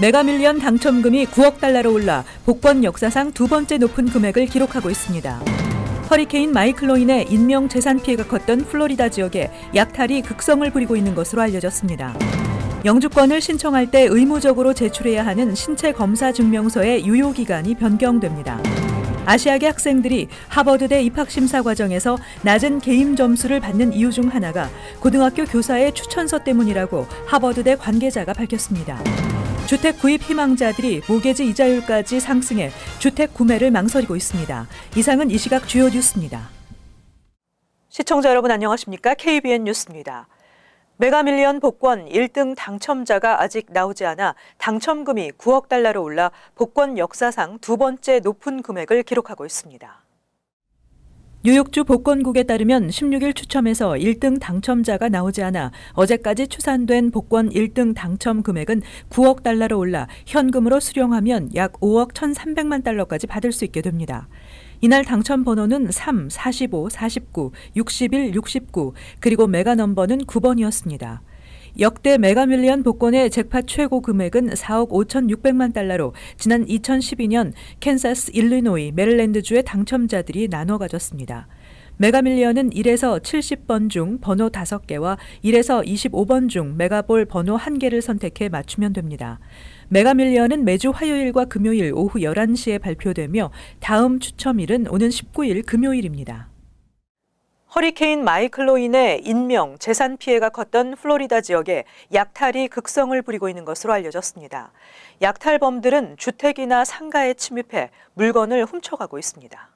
메가밀리언 당첨금이 9억 달러로 올라 복권 역사상 두 번째 높은 금액을 기록하고 있습니다. 허리케인 마이클로 인해 인명 재산 피해가 컸던 플로리다 지역에 약탈이 극성을 부리고 있는 것으로 알려졌습니다. 영주권을 신청할 때 의무적으로 제출해야 하는 신체 검사 증명서의 유효 기간이 변경됩니다. 아시아계 학생들이 하버드대 입학 심사 과정에서 낮은 개인 점수를 받는 이유 중 하나가 고등학교 교사의 추천서 때문이라고 하버드대 관계자가 밝혔습니다. 주택 구입 희망자들이 모기지 이자율까지 상승해 주택 구매를 망설이고 있습니다. 이상은 이 시각 주요 뉴스입니다. 시청자 여러분 안녕하십니까? KBN 뉴스입니다. 메가밀리언 복권 1등 당첨자가 아직 나오지 않아 당첨금이 9억 달러로 올라 복권 역사상 두 번째 높은 금액을 기록하고 있습니다. 뉴욕주 복권국에 따르면 16일 추첨에서 1등 당첨자가 나오지 않아 어제까지 추산된 복권 1등 당첨 금액은 9억 달러로 올라 현금으로 수령하면 약 5억 1,300만 달러까지 받을 수 있게 됩니다. 이날 당첨 번호는 3, 45, 49, 61, 69, 그리고 메가 넘버는 9번이었습니다. 역대 메가밀리언 복권의 잭팟 최고 금액은 4억 5,600만 달러로 지난 2012년 캔사스, 일리노이, 메릴랜드주의 당첨자들이 나눠 가졌습니다. 메가밀리언은 1에서 70번 중 번호 5개와 1에서 25번 중 메가볼 번호 1개를 선택해 맞추면 됩니다. 메가밀리언은 매주 화요일과 금요일 오후 11시에 발표되며 다음 추첨일은 오는 19일 금요일입니다. 허리케인 마이클로 인해 인명, 재산 피해가 컸던 플로리다 지역에 약탈이 극성을 부리고 있는 것으로 알려졌습니다. 약탈범들은 주택이나 상가에 침입해 물건을 훔쳐가고 있습니다.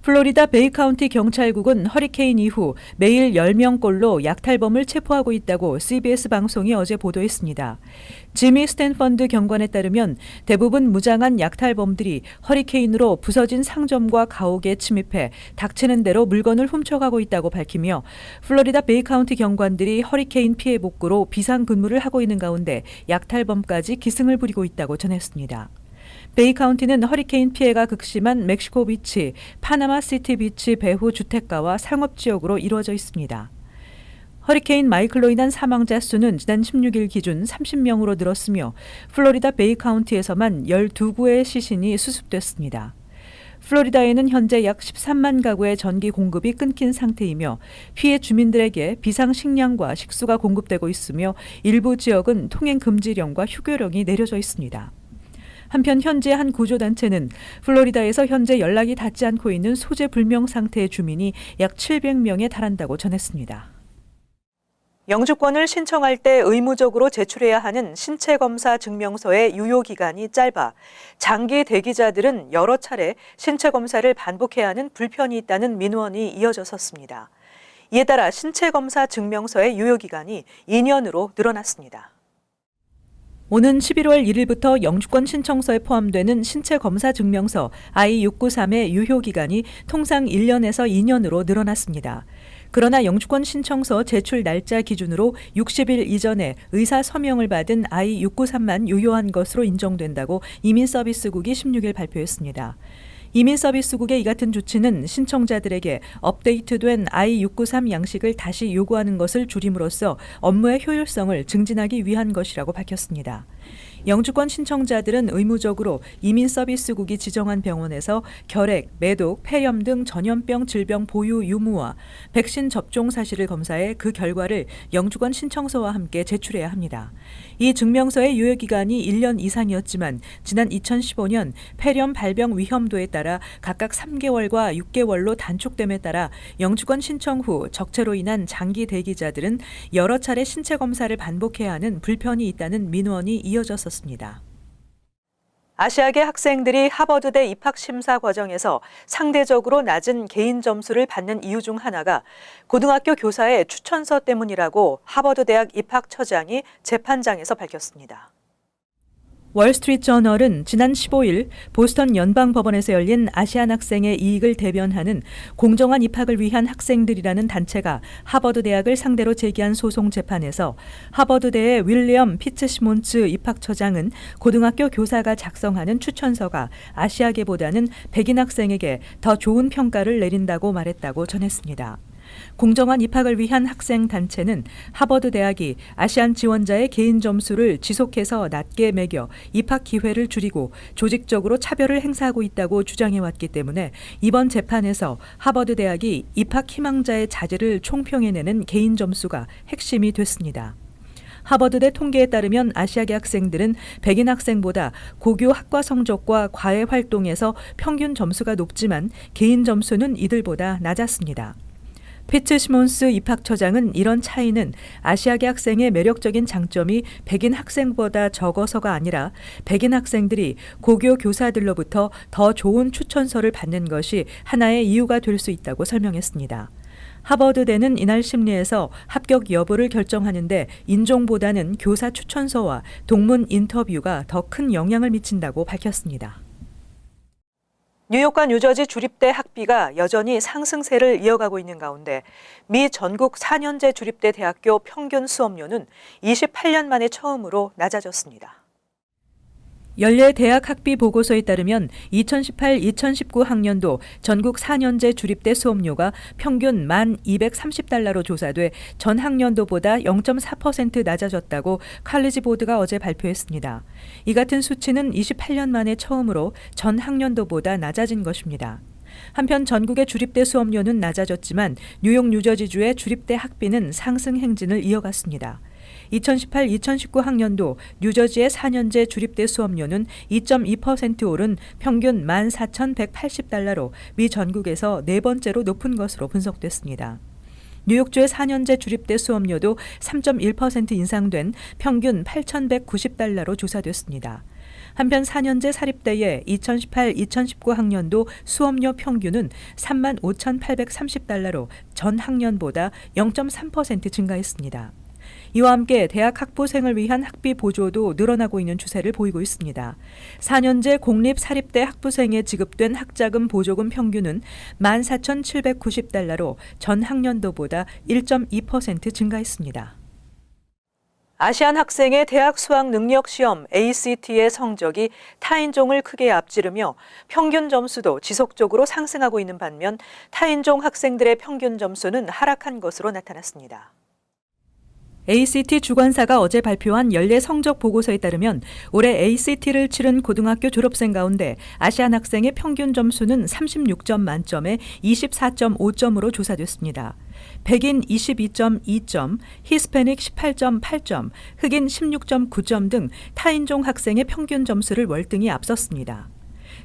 플로리다 베이카운티 경찰국은 허리케인 이후 매일 10명꼴로 약탈범을 체포하고 있다고 CBS 방송이 어제 보도했습니다. 지미 스탠펀드 경관에 따르면 대부분 무장한 약탈범들이 허리케인으로 부서진 상점과 가옥에 침입해 닥치는 대로 물건을 훔쳐가고 있다고 밝히며 플로리다 베이카운티 경관들이 허리케인 피해 복구로 비상근무를 하고 있는 가운데 약탈범까지 기승을 부리고 있다고 전했습니다. 베이카운티는 허리케인 피해가 극심한 멕시코 비치, 파나마 시티 비치 배후 주택가와 상업지역으로 이루어져 있습니다. 허리케인 마이클로 인한 사망자 수는 지난 16일 기준 30명으로 늘었으며 플로리다 베이카운티에서만 12구의 시신이 수습됐습니다. 플로리다에는 현재 약 13만 가구의 전기 공급이 끊긴 상태이며 피해 주민들에게 비상식량과 식수가 공급되고 있으며 일부 지역은 통행 금지령과 휴교령이 내려져 있습니다. 한편 현재 한 구조단체는 플로리다에서 현재 연락이 닿지 않고 있는 소재 불명 상태의 주민이 약 700명에 달한다고 전했습니다. 영주권을 신청할 때 의무적으로 제출해야 하는 신체검사 증명서의 유효기간이 짧아 장기 대기자들은 여러 차례 신체검사를 반복해야 하는 불편이 있다는 민원이 이어져 섰습니다. 이에 따라 신체검사 증명서의 유효기간이 2년으로 늘어났습니다. 오는 11월 1일부터 영주권 신청서에 포함되는 신체검사 증명서 I-693의 유효기간이 통상 1년에서 2년으로 늘어났습니다. 그러나 영주권 신청서 제출 날짜 기준으로 60일 이전에 의사 서명을 받은 I-693만 유효한 것으로 인정된다고 이민서비스국이 16일 발표했습니다. 이민서비스국의 이 같은 조치는 신청자들에게 업데이트된 I-693 양식을 다시 요구하는 것을 줄임으로써 업무의 효율성을 증진하기 위한 것이라고 밝혔습니다. 영주권 신청자들은 의무적으로 이민서비스국이 지정한 병원에서 결핵, 매독, 폐렴 등 전염병 질병 보유 유무와 백신 접종 사실을 검사해 그 결과를 영주권 신청서와 함께 제출해야 합니다. 이 증명서의 유효기간이 1년 이상이었지만 지난 2015년 폐렴 발병 위험도에 따라 각각 3개월과 6개월로 단축됨에 따라 영주권 신청 후 적체로 인한 장기 대기자들은 여러 차례 신체 검사를 반복해야 하는 불편이 있다는 민원이 이어졌었습니다. 아시아계 학생들이 하버드대 입학 심사 과정에서 상대적으로 낮은 개인 점수를 받는 이유 중 하나가 고등학교 교사의 추천서 때문이라고 하버드 대학 입학처장이 재판장에서 밝혔습니다. 월스트리트저널은 지난 15일 보스턴 연방법원에서 열린 아시안 학생의 이익을 대변하는 공정한 입학을 위한 학생들이라는 단체가 하버드 대학을 상대로 제기한 소송 재판에서 하버드대의 윌리엄 피츠시몬츠 입학처장은 고등학교 교사가 작성하는 추천서가 아시아계보다는 백인 학생에게 더 좋은 평가를 내린다고 말했다고 전했습니다. 공정한 입학을 위한 학생 단체는 하버드 대학이 아시안 지원자의 개인 점수를 지속해서 낮게 매겨 입학 기회를 줄이고 조직적으로 차별을 행사하고 있다고 주장해왔기 때문에 이번 재판에서 하버드 대학이 입학 희망자의 자질을 총평해내는 개인 점수가 핵심이 됐습니다. 하버드대 통계에 따르면 아시아계 학생들은 백인 학생보다 고교 학과 성적과 과외 활동에서 평균 점수가 높지만 개인 점수는 이들보다 낮았습니다. 피츠시몬스 입학처장은 이런 차이는 아시아계 학생의 매력적인 장점이 백인 학생보다 적어서가 아니라 백인 학생들이 고교 교사들로부터 더 좋은 추천서를 받는 것이 하나의 이유가 될 수 있다고 설명했습니다. 하버드대는 이날 심리에서 합격 여부를 결정하는데 인종보다는 교사 추천서와 동문 인터뷰가 더 큰 영향을 미친다고 밝혔습니다. 뉴욕과 뉴저지 주립대 학비가 여전히 상승세를 이어가고 있는 가운데 미 전국 4년제 주립대 대학교 평균 수업료는 28년 만에 처음으로 낮아졌습니다. 연례 대학 학비 보고서에 따르면 2018-2019 학년도 전국 4년제 주립대 수업료가 평균 1,230달러로 조사돼 전 학년도보다 0.4% 낮아졌다고 칼리지 보드가 어제 발표했습니다. 이 같은 수치는 28년 만에 처음으로 전 학년도보다 낮아진 것입니다. 한편 전국의 주립대 수업료는 낮아졌지만 뉴욕, 뉴저지주의 주립대 학비는 상승 행진을 이어갔습니다. 2018-2019 학년도 뉴저지의 4년제 주립대 수업료는 2.2% 오른 평균 14,180달러로 미 전국에서 네 번째로 높은 것으로 분석됐습니다. 뉴욕주의 4년제 주립대 수업료도 3.1% 인상된 평균 8,190달러로 조사됐습니다. 한편 4년제 사립대의 2018-2019 학년도 수업료 평균은 35,830달러로 전 학년보다 0.3% 증가했습니다. 이와 함께 대학 학부생을 위한 학비 보조도 늘어나고 있는 추세를 보이고 있습니다. 4년제 공립사립대 학부생에 지급된 학자금 보조금 평균은 14,790달러로 전 학년도보다 1.2% 증가했습니다. 아시안 학생의 대학 수학 능력 시험 ACT의 성적이 타인종을 크게 앞지르며 평균 점수도 지속적으로 상승하고 있는 반면 타인종 학생들의 평균 점수는 하락한 것으로 나타났습니다. ACT 주관사가 어제 발표한 연례 성적 보고서에 따르면 올해 ACT를 치른 고등학교 졸업생 가운데 아시안 학생의 평균 점수는 36점 만점에 24.5점으로 조사됐습니다. 백인 22.2점, 히스패닉 18.8점, 흑인 16.9점 등 타인종 학생의 평균 점수를 월등히 앞섰습니다.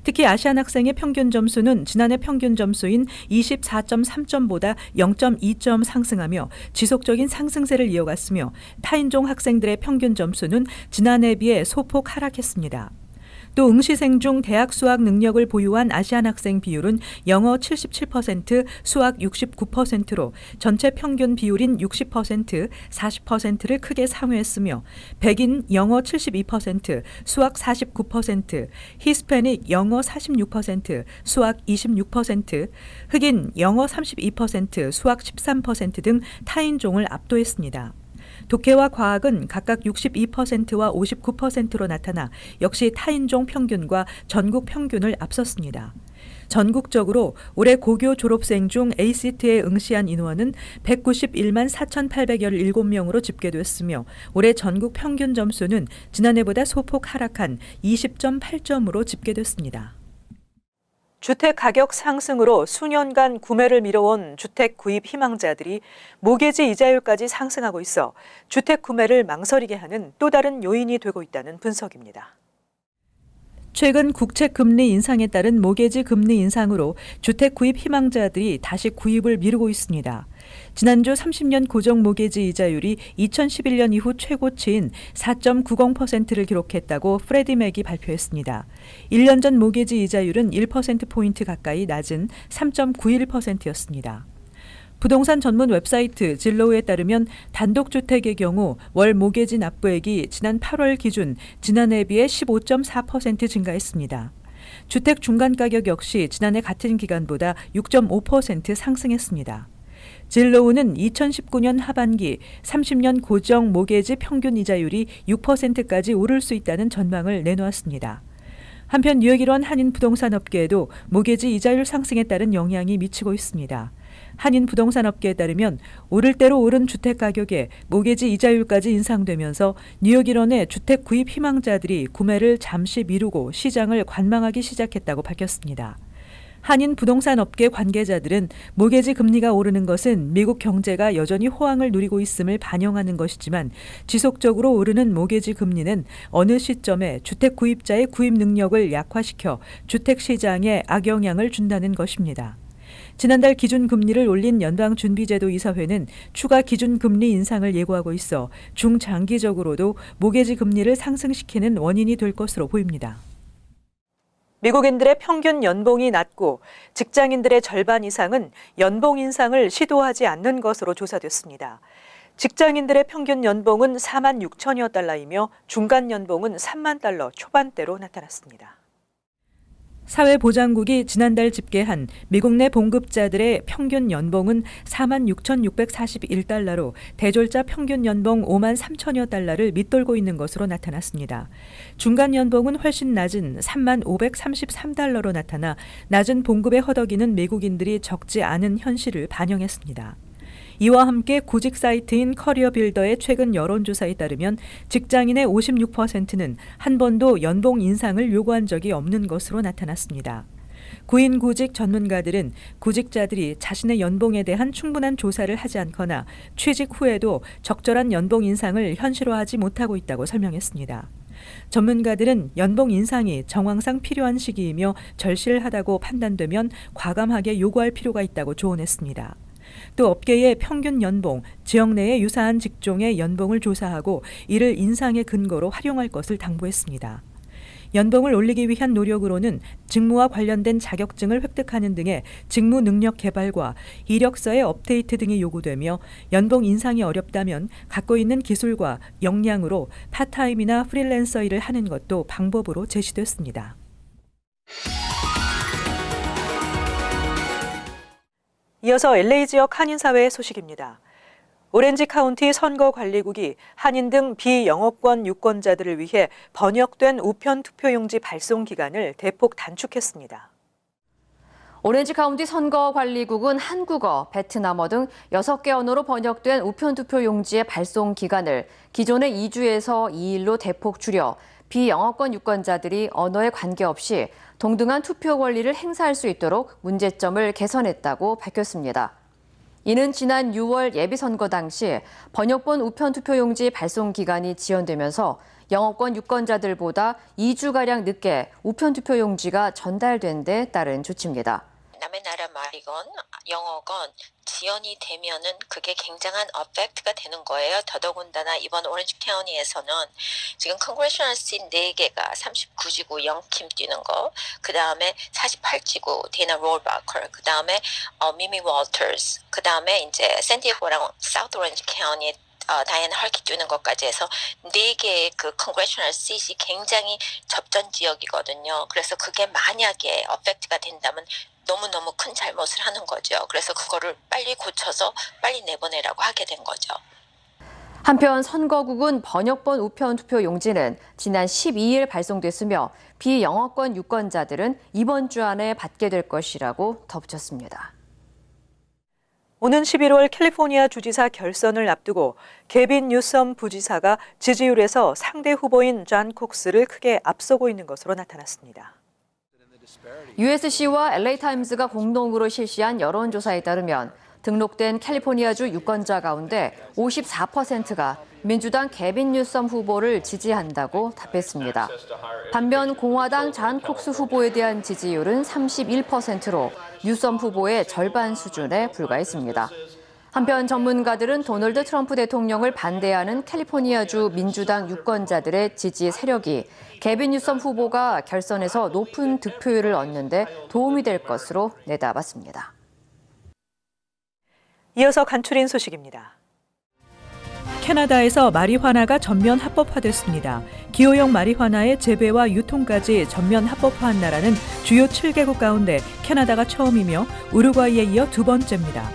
특히 아시안 학생의 평균 점수는 지난해 평균 점수인 24.3점보다 0.2점 상승하며 지속적인 상승세를 이어갔으며 타인종 학생들의 평균 점수는 지난해에 비해 소폭 하락했습니다. 또 응시생 중 대학 수학 능력을 보유한 아시안 학생 비율은 영어 77%, 수학 69%로 전체 평균 비율인 60%, 40%를 크게 상회했으며 백인 영어 72%, 수학 49%, 히스패닉 영어 46%, 수학 26%, 흑인 영어 32%, 수학 13% 등 타인종을 압도했습니다. 독해와 과학은 각각 62%와 59%로 나타나 역시 타인종 평균과 전국 평균을 앞섰습니다. 전국적으로 올해 고교 졸업생 중 ACT에 응시한 인원은 191만 4,817명으로 집계됐으며 올해 전국 평균 점수는 지난해보다 소폭 하락한 20.8점으로 집계됐습니다. 주택 가격 상승으로 수년간 구매를 미뤄온 주택 구입 희망자들이 모기지 이자율까지 상승하고 있어 주택 구매를 망설이게 하는 또 다른 요인이 되고 있다는 분석입니다. 최근 국채 금리 인상에 따른 모기지 금리 인상으로 주택 구입 희망자들이 다시 구입을 미루고 있습니다. 지난주 30년 고정 모기지 이자율이 2011년 이후 최고치인 4.90%를 기록했다고 프레디맥이 발표했습니다. 1년 전 모기지 이자율은 1%포인트 가까이 낮은 3.91%였습니다. 부동산 전문 웹사이트 진로우에 따르면 단독주택의 경우 월 모기지 납부액이 지난 8월 기준 지난해에 비해 15.4% 증가했습니다. 주택 중간가격 역시 지난해 같은 기간보다 6.5% 상승했습니다. 진로우는 2019년 하반기 30년 고정 모기지 평균 이자율이 6%까지 오를 수 있다는 전망을 내놓았습니다. 한편 뉴욕 일원 한인 부동산 업계에도 모기지 이자율 상승에 따른 영향이 미치고 있습니다. 한인부동산업계에 따르면 오를 대로 오른 주택 가격에 모기지 이자율까지 인상되면서 뉴욕 일원의 주택 구입 희망자들이 구매를 잠시 미루고 시장을 관망하기 시작했다고 밝혔습니다. 한인 부동산 업계 관계자들은 모기지 금리가 오르는 것은 미국 경제가 여전히 호황을 누리고 있음을 반영하는 것이지만 지속적으로 오르는 모기지 금리는 어느 시점에 주택 구입자의 구입 능력을 약화시켜 주택 시장에 악영향을 준다는 것입니다. 지난달 기준금리를 올린 연방준비제도 이사회는 추가 기준금리 인상을 예고하고 있어 중장기적으로도 모기지 금리를 상승시키는 원인이 될 것으로 보입니다. 미국인들의 평균 연봉이 낮고 직장인들의 절반 이상은 연봉 인상을 시도하지 않는 것으로 조사됐습니다. 직장인들의 평균 연봉은 4만 6천여 달러이며 중간 연봉은 3만 달러 초반대로 나타났습니다. 사회보장국이 지난달 집계한 미국 내 봉급자들의 평균 연봉은 4만 6,641달러로 대졸자 평균 연봉 5만 3천여 달러를 밑돌고 있는 것으로 나타났습니다. 중간 연봉은 훨씬 낮은 3만 533달러로 나타나 낮은 봉급에 허덕이는 미국인들이 적지 않은 현실을 반영했습니다. 이와 함께 구직 사이트인 커리어 빌더의 최근 여론조사에 따르면 직장인의 56%는 한 번도 연봉 인상을 요구한 적이 없는 것으로 나타났습니다. 구인구직 전문가들은 구직자들이 자신의 연봉에 대한 충분한 조사를 하지 않거나 취직 후에도 적절한 연봉 인상을 현실화하지 못하고 있다고 설명했습니다. 전문가들은 연봉 인상이 정황상 필요한 시기이며 절실하다고 판단되면 과감하게 요구할 필요가 있다고 조언했습니다. 또 업계의 평균 연봉, 지역 내의 유사한 직종의 연봉을 조사하고 이를 인상의 근거로 활용할 것을 당부했습니다. 연봉을 올리기 위한 노력으로는 직무와 관련된 자격증을 획득하는 등의 직무 능력 개발과 이력서의 업데이트 등이 요구되며 연봉 인상이 어렵다면 갖고 있는 기술과 역량으로 파트타임이나 프리랜서 일을 하는 것도 방법으로 제시됐습니다. 이어서 LA 지역 한인사회 소식입니다. 오렌지 카운티 선거관리국이 한인 등 비영업권 유권자들을 위해 번역된 우편 투표용지 발송 기간을 대폭 단축했습니다. 오렌지 카운티 선거관리국은 한국어, 베트남어 등 6개 언어로 번역된 우편 투표용지의 발송 기간을 기존의 2주에서 2일로 대폭 줄여 비영업권 유권자들이 언어에 관계없이 동등한 투표 권리를 행사할 수 있도록 문제점을 개선했다고 밝혔습니다. 이는 지난 6월 예비선거 당시 번역본 우편 투표용지 발송 기간이 지연되면서 영어권 유권자들보다 2주가량 늦게 우편 투표용지가 전달된 데 따른 조치입니다. 남의 나라 말이건 영어건 지연이 되면은 그게 굉장한 어펙트가 되는 거예요. 더더군다나 이번 오렌지 카운티에서는 지금 컨그레셔널 시 4개가 39지구 0킴 뛰는 거, 그 다음에 48지구 데이나 롤바커, 그 다음에 미미 월터스, 그 다음에 이제 샌디에고랑 사우스 오렌지 카운티 다이애나 헐키 뛰는 것까지 해서 4개의 그 컨그레셔널 시트이 굉장히 접전 지역이거든요. 그래서 그게 만약에 어펙트가 된다면 너무너무 큰 잘못을 하는 거죠. 그래서 그거를 빨리 고쳐서 빨리 내보내라고 하게 된 거죠. 한편 선거국은 번역본 우편 투표 용지는 지난 12일 발송됐으며 비영어권 유권자들은 이번 주 안에 받게 될 것이라고 덧붙였습니다. 오는 11월 캘리포니아 주지사 결선을 앞두고 게빈 뉴섬 부지사가 지지율에서 상대 후보인 존 콕스를 크게 앞서고 있는 것으로 나타났습니다. USC와 LA타임스가 공동으로 실시한 여론조사에 따르면 등록된 캘리포니아주 유권자 가운데 54%가 민주당 게빈 뉴섬 후보를 지지한다고 답했습니다. 반면 공화당 존 콕스 후보에 대한 지지율은 31%로 뉴섬 후보의 절반 수준에 불과했습니다. 한편 전문가들은 도널드 트럼프 대통령을 반대하는 캘리포니아주 민주당 유권자들의 지지 세력이 게빈 뉴섬 후보가 결선에서 높은 득표율을 얻는 데 도움이 될 것으로 내다봤습니다. 이어서 간추린 소식입니다. 캐나다에서 마리화나가 전면 합법화됐습니다. 기호용 마리화나의 재배와 유통까지 전면 합법화한 나라는 주요 7개국 가운데 캐나다가 처음이며 우루과이에 이어 두 번째입니다.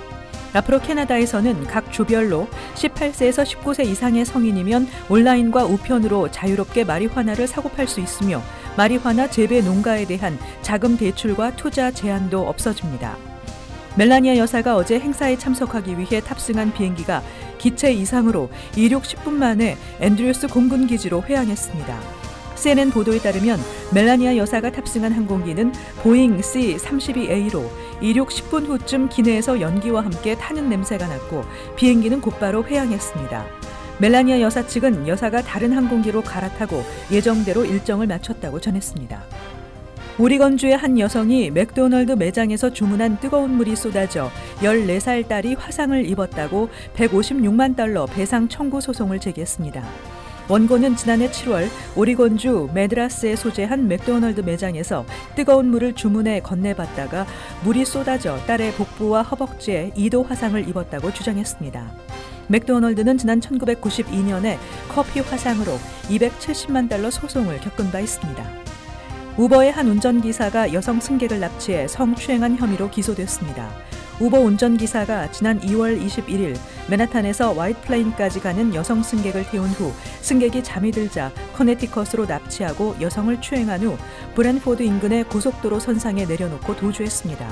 앞으로 캐나다에서는 각 주별로 18세에서 19세 이상의 성인이면 온라인과 우편으로 자유롭게 마리화나를 사고 팔 수 있으며 마리화나 재배 농가에 대한 자금 대출과 투자 제한도 없어집니다. 멜라니아 여사가 어제 행사에 참석하기 위해 탑승한 비행기가 기체 이상으로 이륙 10분 만에 앤드류스 공군기지로 회항했습니다. CNN 보도에 따르면 멜라니아 여사가 탑승한 항공기는 보잉 C-32A로 이륙 10분 후쯤 기내에서 연기와 함께 타는 냄새가 났고 비행기는 곧바로 회항했습니다. 멜라니아 여사 측은 여사가 다른 항공기로 갈아타고 예정대로 일정을 마쳤다고 전했습니다. 오리건주의 한 여성이 맥도널드 매장에서 주문한 뜨거운 물이 쏟아져 14살 딸이 화상을 입었다고 $156만 배상 청구 소송을 제기했습니다. 원고는 지난해 7월 오리건주 매드라스에 소재한 맥도널드 매장에서 뜨거운 물을 주문해 건네받다가 물이 쏟아져 딸의 복부와 허벅지에 2도 화상을 입었다고 주장했습니다. 맥도널드는 지난 1992년에 커피 화상으로 $270만 소송을 겪은 바 있습니다. 우버의 한 운전기사가 여성 승객을 납치해 성추행한 혐의로 기소됐습니다. 우버 운전기사가 지난 2월 21일 맨하탄에서 화이트플레인까지 가는 여성 승객을 태운 후 승객이 잠이 들자 커네티컷으로 납치하고 여성을 추행한 후 브랜포드 인근의 고속도로 선상에 내려놓고 도주했습니다.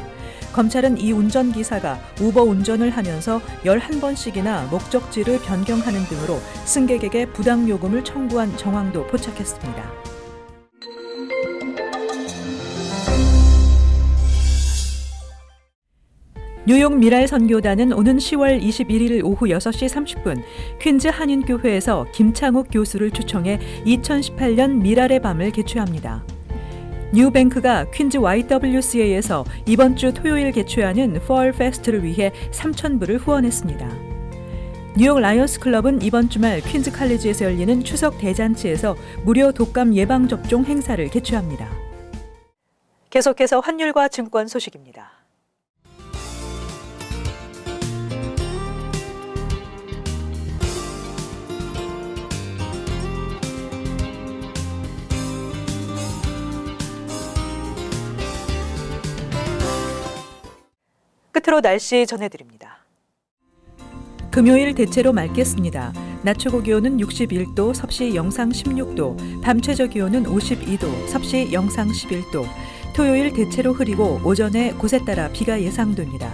검찰은 이 운전기사가 우버 운전을 하면서 11번씩이나 목적지를 변경하는 등으로 승객에게 부당요금을 청구한 정황도 포착했습니다. 뉴욕 미랄 선교단은 오는 10월 21일 오후 6시 30분 퀸즈 한인교회에서 김창욱 교수를 초청해 2018년 미랄의 밤을 개최합니다. 뉴뱅크가 퀸즈 YWCA에서 이번 주 토요일 개최하는 Fall Fest를 위해 3,000불을 후원했습니다. 뉴욕 라이언스 클럽은 이번 주말 퀸즈 칼리지에서 열리는 추석 대잔치에서 무료 독감 예방접종 행사를 개최합니다. 계속해서 환율과 증권 소식입니다. 끝으로 날씨 전해드립니다. 금요일 대체로 맑겠습니다. 낮 최고 기온은 61도, 섭씨 영상 16도, 밤 최저 기온은 52도, 섭씨 영상 11도. 토요일 대체로 흐리고 오전에 곳에 따라 비가 예상됩니다.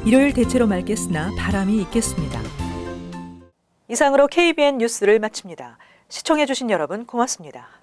일요일 대체로 맑겠으나 바람이 있겠습니다. 이상으로 KBN 뉴스를 마칩니다. 시청해주신 여러분 고맙습니다.